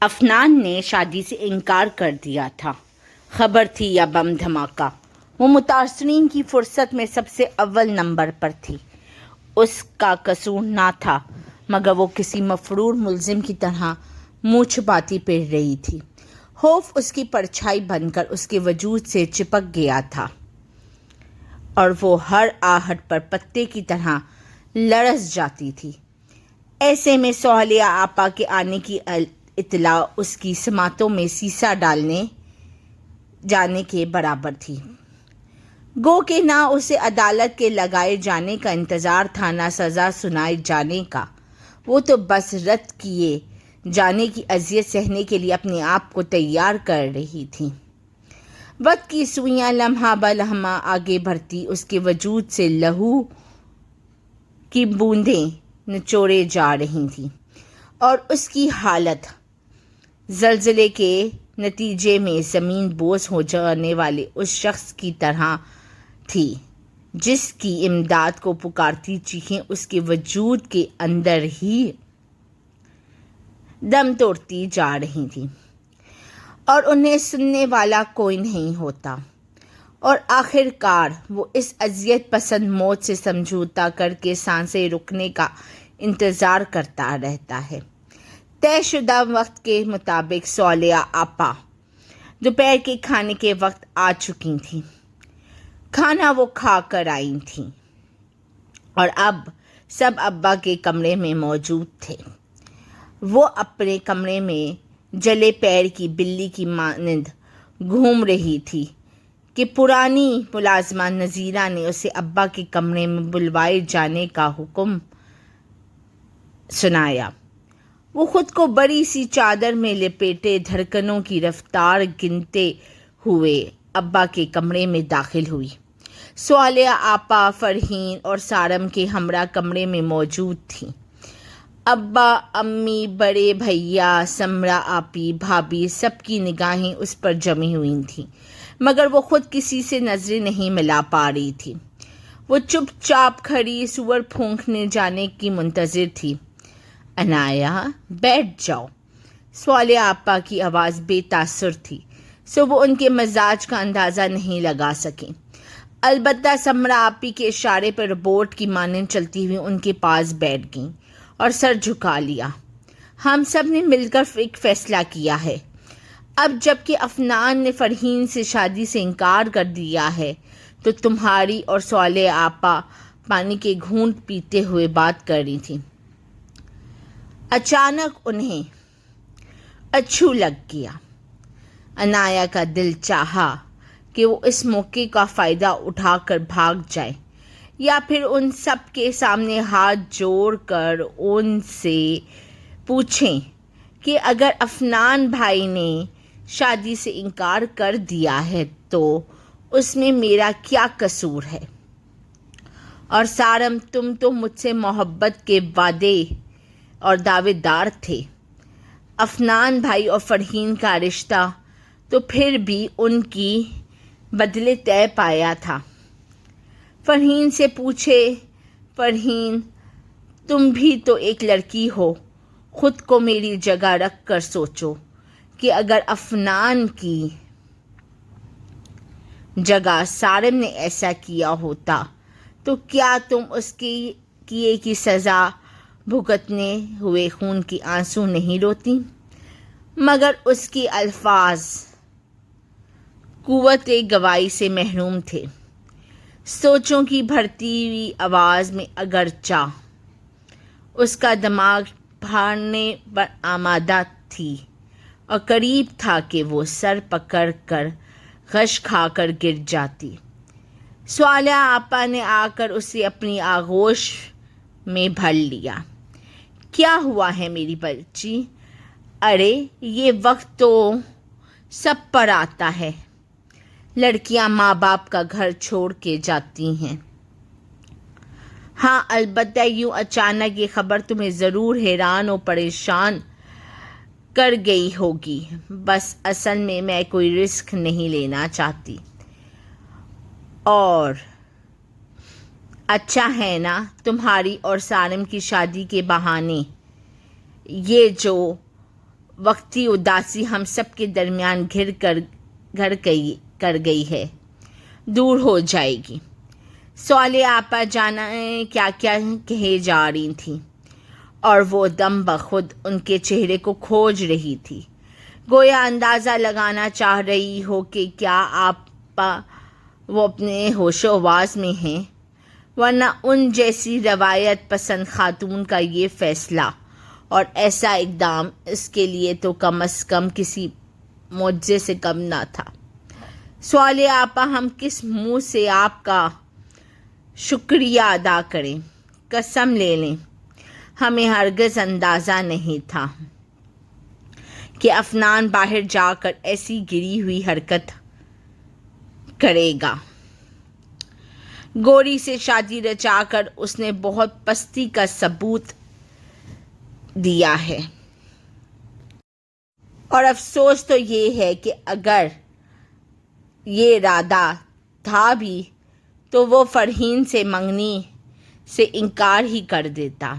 افنان نے شادی سے انکار کر دیا تھا۔ خبر تھی یا بم دھماکہ، وہ متاثرین کی فرصت میں سب سے اول نمبر پر تھی۔ اس کا قصور نہ تھا، مگر وہ کسی مفرور ملزم کی طرح منہ چھپاتی پھر رہی تھی۔ خوف اس کی پرچھائی بن کر اس کے وجود سے چپک گیا تھا اور وہ ہر آہٹ پر پتے کی طرح لرز جاتی تھی۔ ایسے میں سہیلیہ آپا کے آنے کی اطلاع اس کی سماعتوں میں سیسا ڈالنے جانے کے برابر تھی۔ گو کہ نہ اسے عدالت کے لگائے جانے کا انتظار تھا، نہ سزا سنائے جانے کا۔ وہ تو بس رد کیے جانے کی اذیت سہنے کے لیے اپنے آپ کو تیار کر رہی تھی۔ وقت کی سوئیاں لمحہ بہ لمحہ آگے بڑھتی اس کے وجود سے لہو کی بوندیں نچوڑے جا رہی تھیں، اور اس کی حالت زلزلے کے نتیجے میں زمین بوس ہو جانے والے اس شخص کی طرح تھی جس کی امداد کو پکارتی چیخیں اس کے وجود کے اندر ہی دم توڑتی جا رہی تھیں، اور انہیں سننے والا کوئی نہیں ہوتا، اور آخر کار وہ اس اذیت پسند موت سے سمجھوتا کر کے سانسیں رکنے کا انتظار کرتا رہتا ہے۔ طے شدہ وقت کے مطابق سہیلیہ آپا دوپہر کے کھانے کے وقت آ چکی تھیں۔ کھانا وہ کھا کر آئی تھیں، اور اب سب ابا کے کمرے میں موجود تھے۔ وہ اپنے کمرے میں جلے پیر کی بلی کی مانند گھوم رہی تھی کہ پرانی ملازمہ نذیرہ نے اسے ابا کے کمرے میں بلوائے جانے کا حکم سنایا۔ وہ خود کو بڑی سی چادر میں لپیٹے دھڑکنوں کی رفتار گنتے ہوئے ابا کے کمرے میں داخل ہوئی۔ سہیلیہ آپا، فرحین اور سارم کے ہمراہ کمرے میں موجود تھیں۔ ابا، امی، بڑے بھیا، سمرا آپی، بھابھی، سب کی نگاہیں اس پر جمی ہوئی تھیں، مگر وہ خود کسی سے نظریں نہیں ملا پا رہی تھی۔ وہ چپ چاپ کھڑی سور پھونکنے جانے کی منتظر تھی۔ عنایہ، بیٹھ جاؤ۔ سہیلیہ آپا کی آواز بے تاثر تھی، سو وہ ان کے مزاج کا اندازہ نہیں لگا سکیں۔ البتہ سمرا آپی کے اشارے پر روبوٹ کی مانند چلتی ہوئی ان کے پاس بیٹھ گئیں اور سر جھکا لیا۔ ہم سب نے مل کر ایک فیصلہ کیا ہے۔ اب جب کہ افنان نے فرحین سے شادی سے انکار کر دیا ہے، تو تمہاری اور سہیلیہ آپا پانی کے گھونٹ پیتے ہوئے بات کر رہی تھی۔ اچانک انہیں اچھو لگ گیا۔ عنایہ کا دل چاہا کہ وہ اس موقع کا فائدہ اٹھا کر بھاگ جائے، یا پھر ان سب کے سامنے ہاتھ جوڑ کر ان سے پوچھیں کہ اگر افنان بھائی نے شادی سے انکار کر دیا ہے تو اس میں میرا کیا قصور ہے؟ اور سارم، تم تو مجھ سے محبت کے وعدے اور دعوے دار تھے۔ افنان بھائی اور فرحین کا رشتہ تو پھر بھی ان کی بدلے طے پایا تھا۔ فرحین سے پوچھے، فرحین، تم بھی تو ایک لڑکی ہو، خود کو میری جگہ رکھ کر سوچو کہ اگر افنان کی جگہ سارم نے ایسا کیا ہوتا تو کیا تم اس کے کیے کی سزا بھگتنے ہوئے خون کے آنسو نہیں روتی؟ مگر اس کے الفاظ قوت گواہی سے محروم تھے۔ سوچوں کی بڑھتی ہوئی آواز میں اگرچہ اس کا دماغ پھاڑنے پر آمادہ تھی، اور قریب تھا کہ وہ سر پکڑ کر غش کھا کر گر جاتی، سہیلیہ آپا نے آ کر اسے اپنی آغوش میں بھر لیا۔ کیا ہوا ہے میری بچی؟ ارے یہ وقت تو سب پر آتا ہے، لڑکیاں ماں باپ کا گھر چھوڑ کے جاتی ہیں۔ ہاں، البتہ یوں اچانک یہ خبر تمہیں ضرور حیران و پریشان کر گئی ہوگی۔ بس اصل میں کوئی رسک نہیں لینا چاہتی، اور اچھا ہے نا تمہاری اور سارم کی شادی کے بہانے یہ جو وقتی اداسی ہم سب کے درمیان گھر گئی ہے، دور ہو جائے گی۔ سوالے آپا جانے کیا کیا کہے جا رہی تھیں، اور وہ دم بخود ان کے چہرے کو کھوج رہی تھی، گویا اندازہ لگانا چاہ رہی ہو کہ کیا آپا وہ اپنے ہوش و حواس میں ہیں، ورنہ ان جیسی روایت پسند خاتون کا یہ فیصلہ اور ایسا اقدام اس کے لیے تو کم از کم کسی معجزے سے کم نہ تھا۔ سوالے آپا، ہم کس منہ سے آپ کا شکریہ ادا کریں؟ قسم لے لیں ہمیں ہرگز اندازہ نہیں تھا کہ عفنان باہر جا کر ایسی گری ہوئی حرکت کرے گا۔ گوری سے شادی رچا کر اس نے بہت پستی کا ثبوت دیا ہے، اور افسوس تو یہ ہے کہ اگر یہ ارادہ تھا بھی تو وہ فرحین سے منگنی سے انکار ہی کر دیتا۔